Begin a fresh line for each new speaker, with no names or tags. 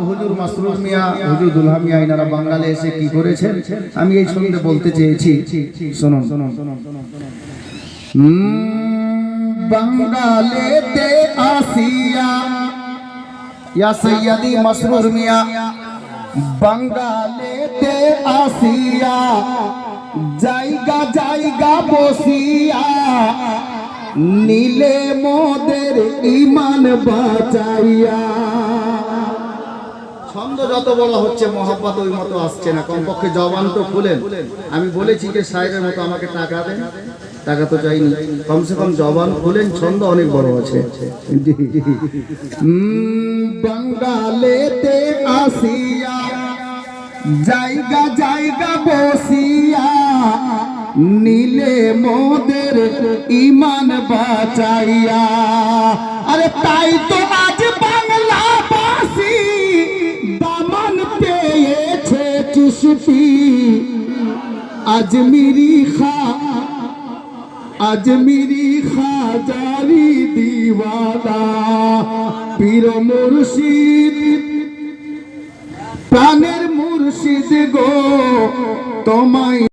হুজুর মাসরুর মিয়া, হুজুর দুলহা মিয়া এনারা বাঙালি এসে কি করেছেন আমি এই ছন্দে বলতে চেয়েছি। শুনুন। বাঙালিতে আসিয়া ইয়া সৈয়দি মাসরুর মিয়া, বাঙালিতে আসিয়া জায়গা জায়গা বসিয়া নীলে মোদের ঈমান বাঁচাইয়া। ছন্দ যত বলা হচ্ছে মহব্বত ওই মতো আসছে না, কমপক্ষে জবান তো খুলেন। আমি বলেছি যে সাহেবের মতো আমাকে টাকা দেন, টাকা তো চাইনি, কমসে কম জবান খুলেন, ছন্দ অনেক বড় আছে। বাঙালিতে আসিয়া জায়গা জায়গা বসিয়া নীলে মোদের ঈমান বাঁচাইয়া। আরে তাই তো আজ বাংলাবাসী দামান পেয়েছে চিশতি, আজমিরি খাজারি দিওয়ানা, পীর মুর্শিদ প্রাণের মুর্শিদ গো তোমায়